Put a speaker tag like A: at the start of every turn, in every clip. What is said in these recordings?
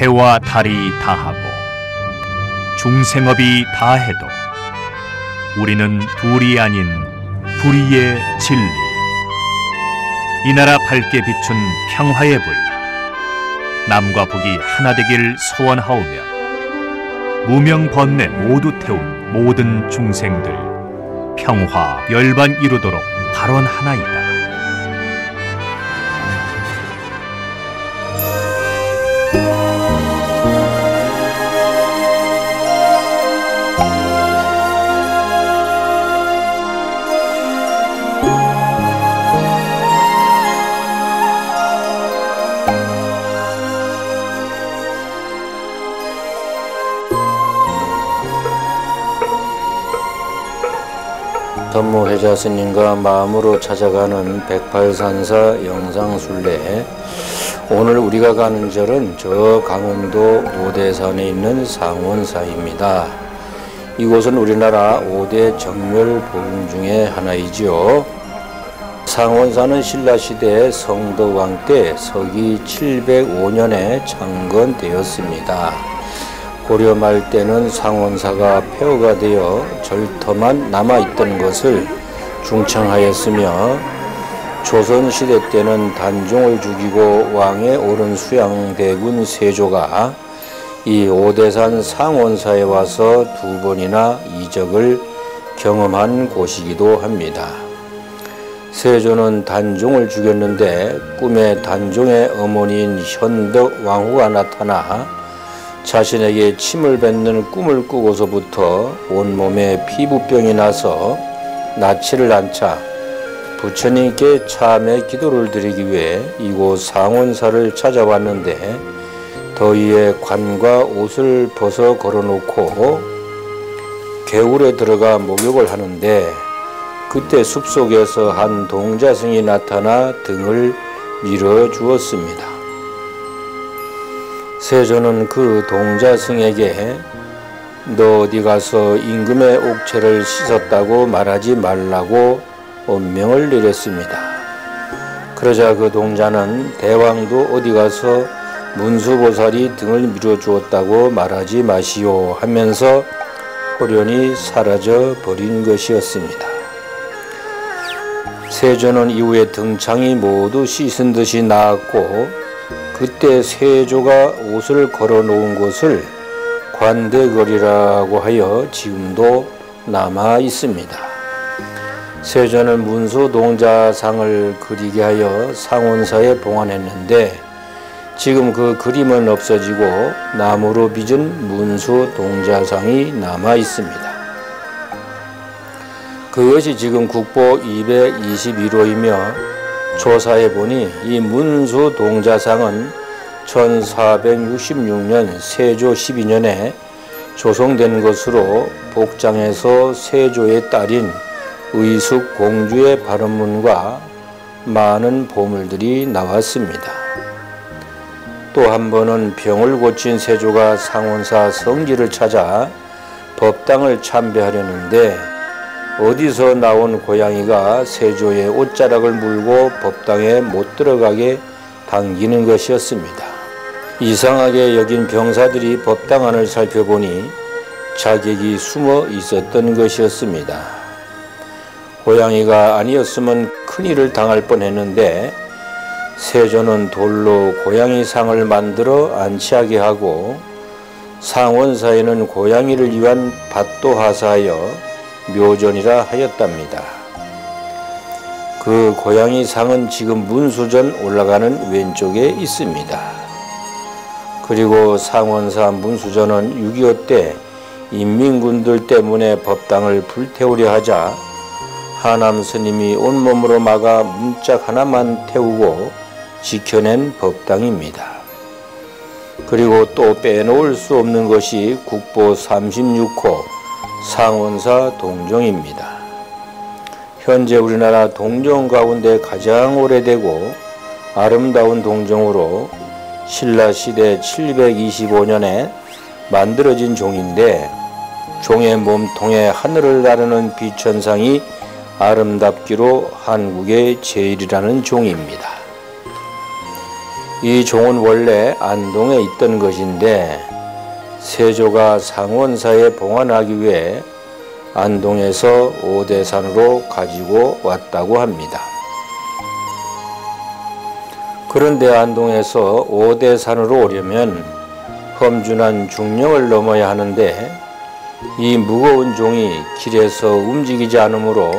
A: 해와 달이 다하고 중생업이 다해도 우리는 둘이 아닌 불의의 진리, 이 나라 밝게 비춘 평화의 불, 남과 북이 하나 되길 소원하오며 무명 번뇌 모두 태운 모든 중생들 평화 열반 이루도록 발언하나이다.
B: 선무회자 스님과 마음으로 찾아가는 108산사 영상순례. 오늘 우리가 가는 절은 저 강원도 오대산에 있는 상원사입니다. 이곳은 우리나라 5대 정멸보궁 중에 하나이지요. 상원사는 신라시대 성덕왕 때 서기 705년에 창건되었습니다. 고려 말 때는 상원사가 폐허가 되어 절터만 남아있던 것을 중창하였으며 조선시대 때는 단종을 죽이고 왕에 오른 수양대군 세조가 이 오대산 상원사에 와서 2번이나 이적을 경험한 곳이기도 합니다. 세조는 단종을 죽였는데 꿈에 단종의 어머니인 현덕왕후가 나타나 자신에게 침을 뱉는 꿈을 꾸고서부터 온몸에 피부병이 나서 낯을 않자 부처님께 참회 기도를 드리기 위해 이곳 상원사를 찾아왔는데 더위에 관과 옷을 벗어 걸어놓고 개울에 들어가 목욕을 하는데 그때 숲속에서 한 동자승이 나타나 등을 밀어주었습니다. 세조는 그 동자승에게 너 어디 가서 임금의 옥체를 씻었다고 말하지 말라고 엄명을 내렸습니다. 그러자 그 동자는 대왕도 어디 가서 문수보살이 등을 밀어주었다고 말하지 마시오 하면서 호련히 사라져 버린 것이었습니다. 세조는 이후에 등창이 모두 씻은 듯이 나았고 그때 세조가 옷을 걸어 놓은 곳을 관대거리라고 하여 지금도 남아 있습니다. 세조는 문수동자상을 그리게 하여 상원사에 봉안했는데 지금 그 그림은 없어지고 나무로 빚은 문수동자상이 남아 있습니다. 그것이 지금 국보 221호이며 조사해 보니 이 문수동자상은 1466년 세조 12년에 조성된 것으로 복장에서 세조의 딸인 의숙공주의 발언문과 많은 보물들이 나왔습니다. 또 한 번은 병을 고친 세조가 상원사 성지를 찾아 법당을 참배하려는데 어디서 나온 고양이가 세조의 옷자락을 물고 법당에 못 들어가게 당기는 것이었습니다. 이상하게 여긴 병사들이 법당 안을 살펴보니 자객이 숨어 있었던 것이었습니다. 고양이가 아니었으면 큰일을 당할 뻔했는데 세조는 돌로 고양이 상을 만들어 안치하게 하고 상원사에는 고양이를 위한 밭도 하사하여 묘전이라 하였답니다. 그 고양이 상은 지금 문수전 올라가는 왼쪽에 있습니다. 그리고 상원사 문수전은 6.25 때 인민군들 때문에 법당을 불태우려 하자 하남 스님이 온몸으로 막아 문짝 하나만 태우고 지켜낸 법당입니다. 그리고 또 빼놓을 수 없는 것이 국보 36호 상원사 동정입니다. 현재 우리나라 동정 가운데 가장 오래되고 아름다운 동정으로 신라시대 725년에 만들어진 종인데 종의 몸통에 하늘을 나르는 비천상이 아름답기로 한국의 제일이라는 종입니다. 이 종은 원래 안동에 있던 것인데 세조가 상원사에 봉안하기 위해 안동에서 오대산으로 가지고 왔다고 합니다. 그런데 안동에서 오대산으로 오려면 험준한 중령을 넘어야 하는데 이 무거운 종이 길에서 움직이지 않으므로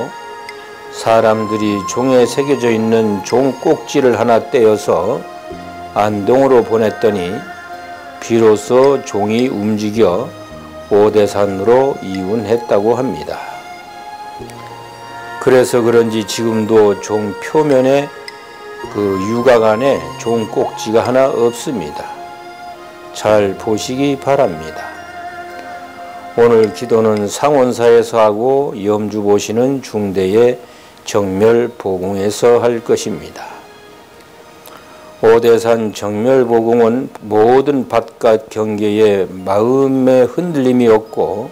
B: 사람들이 종에 새겨져 있는 종 꼭지를 하나 떼어서 안동으로 보냈더니 비로소 종이 움직여 오대산으로 이운했다고 합니다. 그래서 그런지 지금도 종 표면에 그 유각 안에 종 꼭지가 하나 없습니다. 잘 보시기 바랍니다. 오늘 기도는 상원사에서 하고 염주 보시는 중대의 정멸보궁에서 할 것입니다. 오대산 정멸보궁은 모든 바깥 경계에 마음의 흔들림이 없고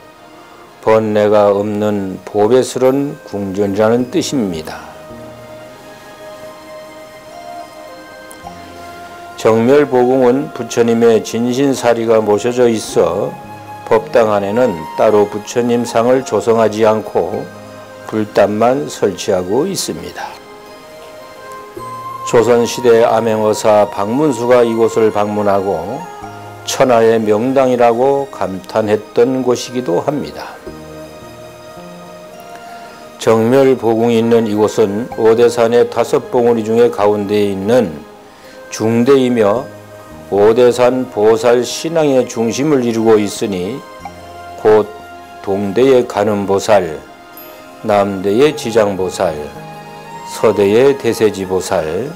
B: 번뇌가 없는 보배스런 궁전이라는 뜻입니다. 정멸보궁은 부처님의 진신사리가 모셔져 있어 법당 안에는 따로 부처님 상을 조성하지 않고 불단만 설치하고 있습니다. 조선시대 암행어사 박문수가 이곳을 방문하고 천하의 명당이라고 감탄했던 곳이기도 합니다. 정멸보궁이 있는 이곳은 오대산의 5봉우리 중에 가운데에 있는 중대이며 오대산 보살 신앙의 중심을 이루고 있으니 곧 동대의 간음보살, 남대의 지장보살, 서대의 대세지보살,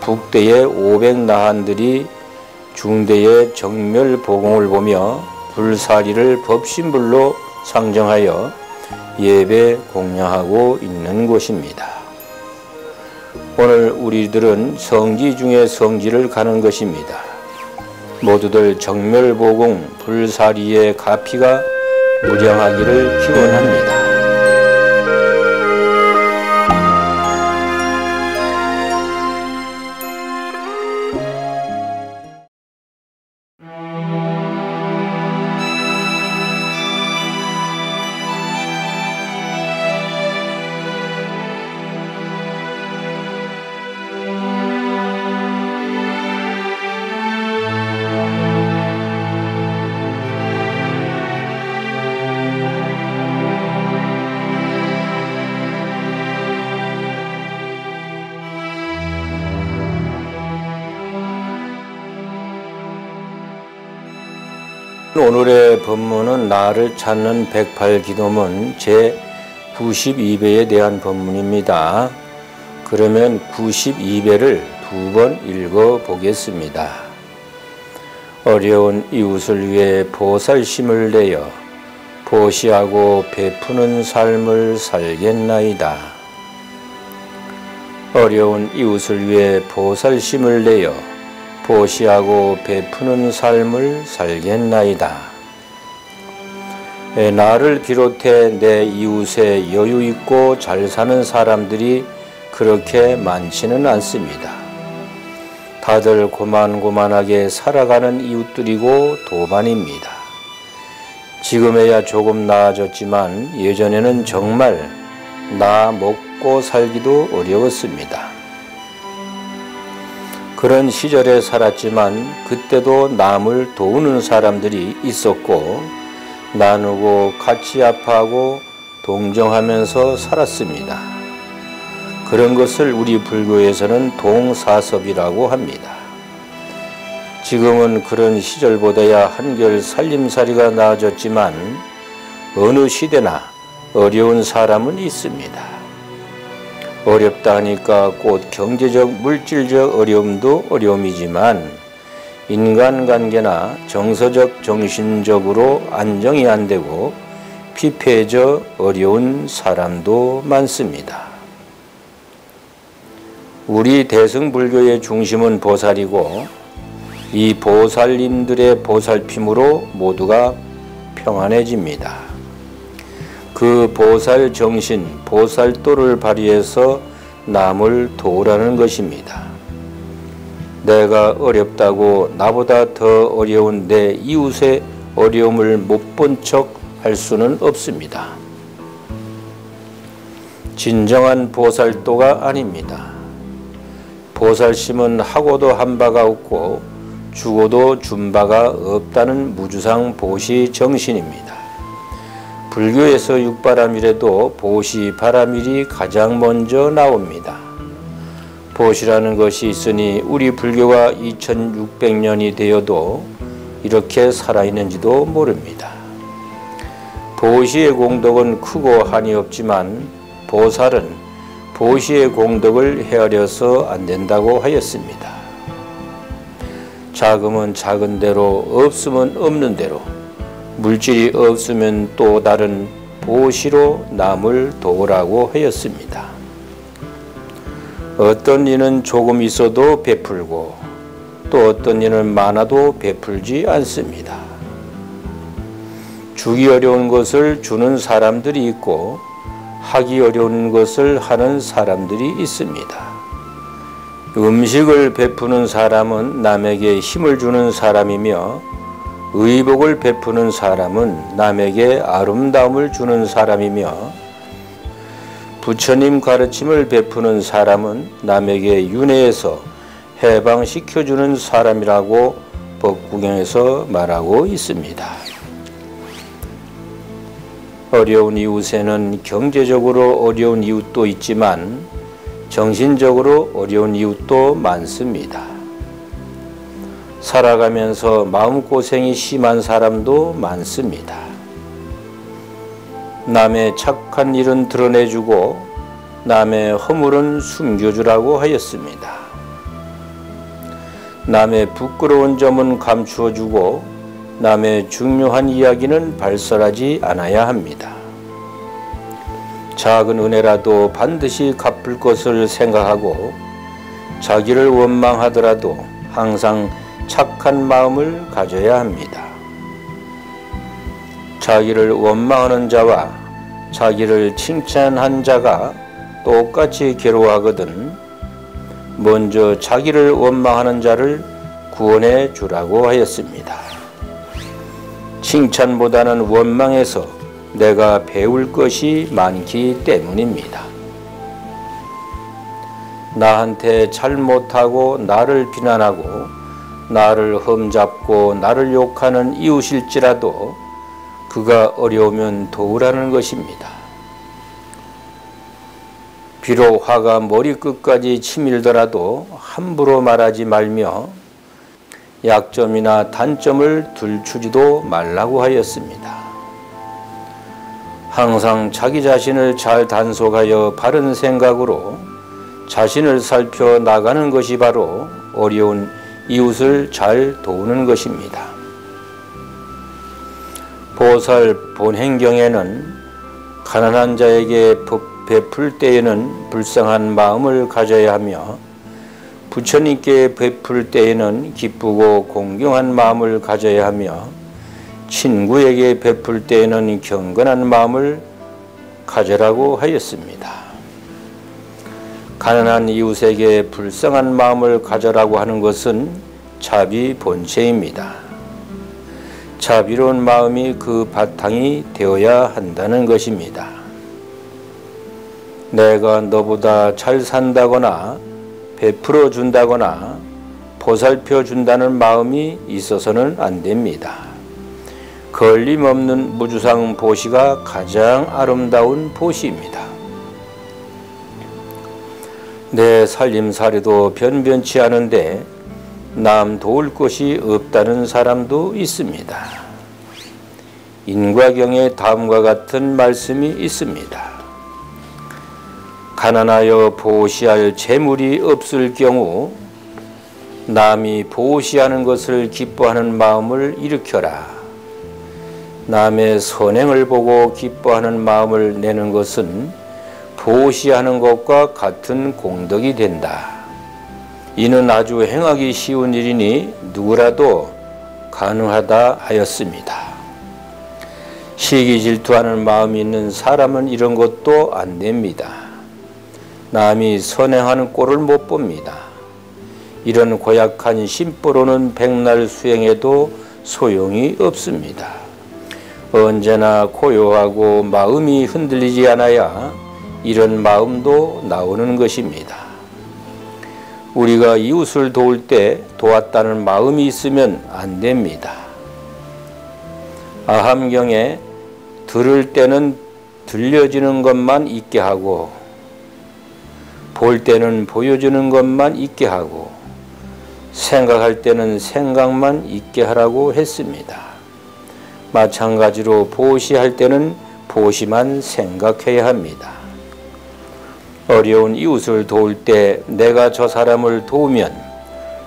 B: 북대의 500나한들이 중대의 정멸보궁을 보며 불사리를 법신불로 상정하여 예배 공양하고 있는 곳입니다. 오늘 우리들은 성지 중에 성지를 가는 것입니다. 모두들 정멸보궁 불사리의 가피가 무량하기를 기원합니다. 오늘의 법문은 나를 찾는 108기도문 제92배에 대한 법문입니다. 그러면 92배를 2번 읽어보겠습니다. 어려운 이웃을 위해 보살심을 내어 보시하고 베푸는 삶을 살겠나이다. 어려운 이웃을 위해 보살심을 내어 보시하고 베푸는 삶을 살겠나이다. 나를 비롯해 내 이웃에 여유 있고 잘 사는 사람들이 그렇게 많지는 않습니다. 다들 고만고만하게 살아가는 이웃들이고 도반입니다. 지금에야 조금 나아졌지만 예전에는 정말 나 먹고 살기도 어려웠습니다. 그런 시절에 살았지만 그때도 남을 도우는 사람들이 있었고 나누고 같이 아파하고 동정하면서 살았습니다. 그런 것을 우리 불교에서는 동사섭이라고 합니다. 지금은 그런 시절보다야 한결 살림살이가 나아졌지만 어느 시대나 어려운 사람은 있습니다. 어렵다 하니까 곧 경제적, 물질적 어려움도 어려움이지만 인간관계나 정서적, 정신적으로 안정이 안 되고 피폐해져 어려운 사람도 많습니다. 우리 대승불교의 중심은 보살이고 이 보살님들의 보살핌으로 모두가 평안해집니다. 그 보살 정신, 보살도를 발휘해서 남을 도우라는 것입니다. 내가 어렵다고 나보다 더 어려운 내 이웃의 어려움을 못 본 척 할 수는 없습니다. 진정한 보살도가 아닙니다. 보살심은 하고도 한 바가 없고 주고도 준 바가 없다는 무주상 보시 정신입니다. 불교에서 육바라밀에도 보시 바라밀이 가장 먼저 나옵니다. 보시라는 것이 있으니 우리 불교가 2600년이 되어도 이렇게 살아있는지도 모릅니다. 보시의 공덕은 크고 한이 없지만 보살은 보시의 공덕을 헤아려서 안 된다고 하였습니다. 작으면 작은 대로, 없으면 없는 대로, 물질이 없으면 또 다른 보시로 남을 도우라고 하였습니다. 어떤 이는 조금 있어도 베풀고 또 어떤 이는 많아도 베풀지 않습니다. 주기 어려운 것을 주는 사람들이 있고 하기 어려운 것을 하는 사람들이 있습니다. 음식을 베푸는 사람은 남에게 힘을 주는 사람이며 의복을 베푸는 사람은 남에게 아름다움을 주는 사람이며 부처님 가르침을 베푸는 사람은 남에게 윤회에서 해방시켜주는 사람이라고 법구경에서 말하고 있습니다. 어려운 이웃에는 경제적으로 어려운 이웃도 있지만 정신적으로 어려운 이웃도 많습니다. 살아가면서 마음고생이 심한 사람도 많습니다. 남의 착한 일은 드러내주고 남의 허물은 숨겨주라고 하였습니다. 남의 부끄러운 점은 감추어주고 남의 중요한 이야기는 발설하지 않아야 합니다. 작은 은혜라도 반드시 갚을 것을 생각하고 자기를 원망하더라도 항상 착한 마음을 가져야 합니다. 자기를 원망하는 자와 자기를 칭찬한 자가 똑같이 괴로워하거든 먼저 자기를 원망하는 자를 구원해 주라고 하였습니다. 칭찬보다는 원망에서 내가 배울 것이 많기 때문입니다. 나한테 잘못하고 나를 비난하고 나를 흠잡고 나를 욕하는 이웃일지라도 그가 어려우면 도우라는 것입니다. 비록 화가 머리끝까지 치밀더라도 함부로 말하지 말며 약점이나 단점을 들추지도 말라고 하였습니다. 항상 자기 자신을 잘 단속하여 바른 생각으로 자신을 살펴 나가는 것이 바로 어려운 이웃을 잘 도우는 것입니다. 보살 본행경에는 가난한 자에게 베풀 때에는 불쌍한 마음을 가져야 하며 부처님께 베풀 때에는 기쁘고 공경한 마음을 가져야 하며 친구에게 베풀 때에는 경건한 마음을 가져라고 하였습니다. 가난한 이웃에게 불쌍한 마음을 가져라고 하는 것은 자비 본체입니다. 자비로운 마음이 그 바탕이 되어야 한다는 것입니다. 내가 너보다 잘 산다거나 베풀어 준다거나 보살펴 준다는 마음이 있어서는 안 됩니다. 걸림없는 무주상 보시가 가장 아름다운 보시입니다. 내 살림살이도 변변치 않은데 남 도울 것이 없다는 사람도 있습니다. 인과경에 다음과 같은 말씀이 있습니다. 가난하여 보시할 재물이 없을 경우 남이 보시하는 것을 기뻐하는 마음을 일으켜라. 남의 선행을 보고 기뻐하는 마음을 내는 것은 보시하는 것과 같은 공덕이 된다. 이는 아주 행하기 쉬운 일이니 누구라도 가능하다 하였습니다. 시기 질투하는 마음이 있는 사람은 이런 것도 안 됩니다. 남이 선행하는 꼴을 못 봅니다. 이런 고약한 심보로는 백날 수행해도 소용이 없습니다. 언제나 고요하고 마음이 흔들리지 않아야 이런 마음도 나오는 것입니다. 우리가 이웃을 도울 때 도왔다는 마음이 있으면 안 됩니다. 아함경에 들을 때는 들려지는 것만 있게 하고 볼 때는 보여주는 것만 있게 하고 생각할 때는 생각만 있게 하라고 했습니다. 마찬가지로 보시할 때는 보시만 생각해야 합니다. 어려운 이웃을 도울 때 내가 저 사람을 도우면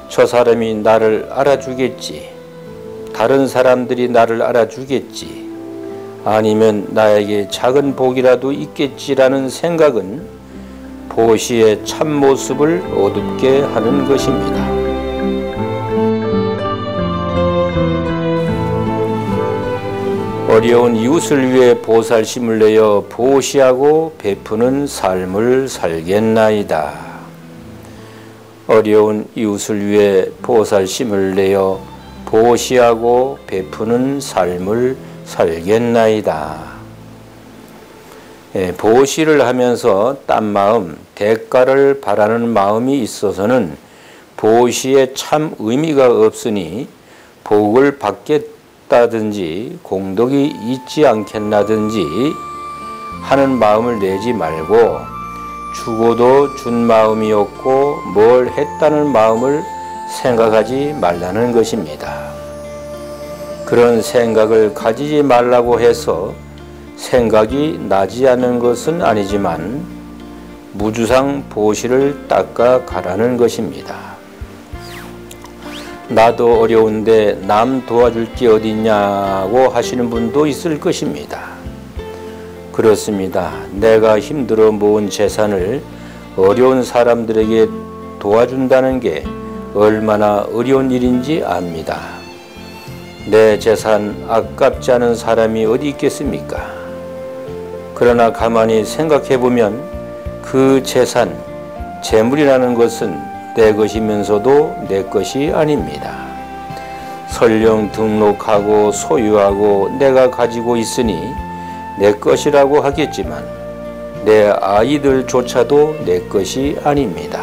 B: 저 사람이 나를 알아주겠지, 다른 사람들이 나를 알아주겠지, 아니면 나에게 작은 복이라도 있겠지라는 생각은 보시의 참모습을 어둡게 하는 것입니다. 어려운 이웃을 위해 보살심을 내어 보시하고 베푸는 삶을 살겠나이다. 어려운 이웃을 위해 보살심을 내어 보시하고 베푸는 삶을 살겠나이다. 보시를 하면서 딴 마음, 대가를 바라는 마음이 있어서는 보시에 참 의미가 없으니 복을 받겠다든지 공덕이 있지 않겠나든지 하는 마음을 내지 말고 주고도 준 마음이 없고 뭘 했다는 마음을 생각하지 말라는 것입니다. 그런 생각을 가지지 말라고 해서 생각이 나지 않는 것은 아니지만 무주상 보시를 닦아 가라는 것입니다. 나도 어려운데 남 도와줄 게 어딨냐고 하시는 분도 있을 것입니다. 그렇습니다. 내가 힘들어 모은 재산을 어려운 사람들에게 도와준다는 게 얼마나 어려운 일인지 압니다. 내 재산 아깝지 않은 사람이 어디 있겠습니까? 그러나 가만히 생각해보면 그 재산, 재물이라는 것은 내 것이면서도 내 것이 아닙니다. 설령 등록하고 소유하고 내가 가지고 있으니 내 것이라고 하겠지만 내 아이들조차도 내 것이 아닙니다.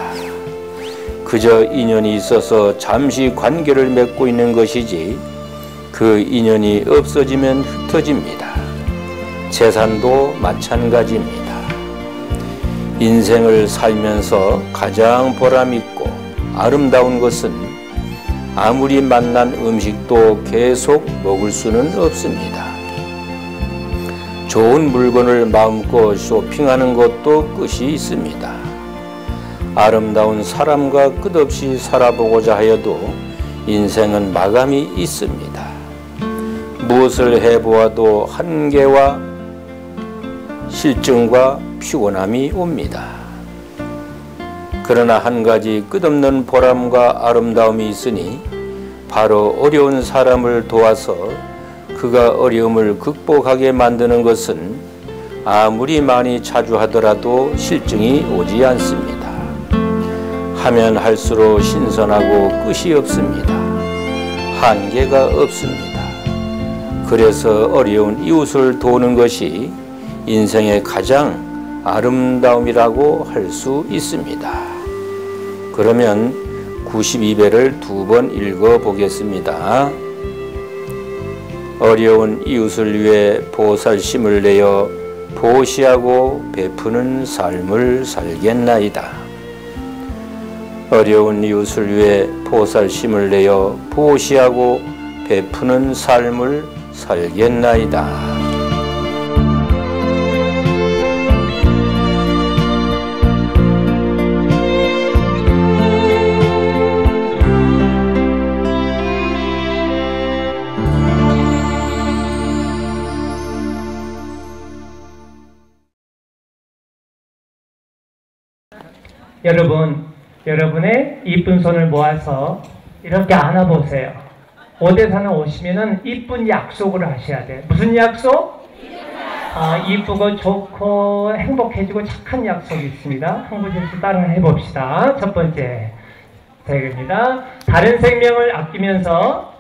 B: 그저 인연이 있어서 잠시 관계를 맺고 있는 것이지 그 인연이 없어지면 흩어집니다. 재산도 마찬가지입니다. 인생을 살면서 가장 보람있고 아름다운 것은 아무리 맛난 음식도 계속 먹을 수는 없습니다. 좋은 물건을 마음껏 쇼핑하는 것도 끝이 있습니다. 아름다운 사람과 끝없이 살아보고자 하여도 인생은 마감이 있습니다. 무엇을 해보아도 한계와 실증과 피곤함이 옵니다. 그러나 한 가지 끝없는 보람과 아름다움이 있으니 바로 어려운 사람을 도와서 그가 어려움을 극복하게 만드는 것은 아무리 많이 자주 하더라도 실증이 오지 않습니다. 하면 할수록 신선하고 끝이 없습니다. 한계가 없습니다. 그래서 어려운 이웃을 도우는 것이 인생의 가장 아름다움이라고 할 수 있습니다. 그러면 92배를 2번 읽어 보겠습니다. 어려운 이웃을 위해 보살심을 내어 보시하고 베푸는 삶을 살겠나이다. 어려운 이웃을 위해 보살심을 내어 보시하고 베푸는 삶을 살겠나이다.
C: 여러분, 여러분의 이쁜 손을 모아서 이렇게 안아보세요. 오대산에 오시면은 이쁜 약속을 하셔야 돼. 무슨 약속? 이쁘고 좋고 행복해지고 착한 약속이 있습니다. 한 구절씩 따라 해봅시다. 첫 번째, 세 개입니다. 다른 생명을 아끼면서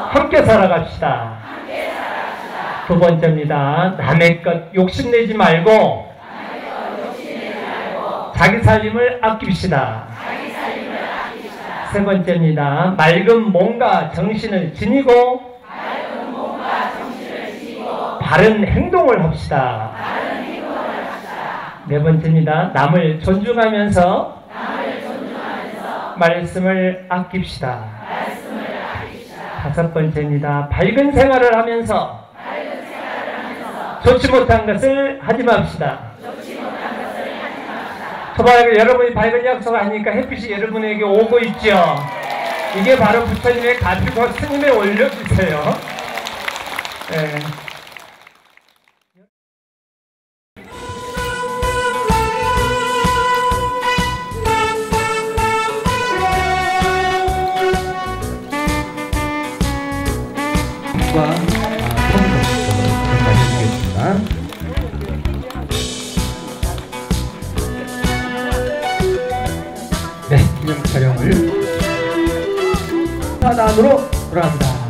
C: 함께 살아갑시다. 두 번째입니다. 남의 것 욕심내지 말고 자기 살림을 아낍시다. 세 번째입니다. 맑은 몸과 정신을 지니고 바른 행동을 합시다. 네 번째입니다. 남을 존중하면서 말씀을 아낍시다. 다섯 번째입니다. 밝은 생활을 하면서 좋지 못한 것을 하지 맙시다. 초반에 여러분이 밝은 약속을 하니까 햇빛이 여러분에게 오고 있죠. 이게 바로 부처님의 가르쳐 스님의 원력이세요. 네.
D: 네, 기념 촬영을 사단으로 돌아갑니다.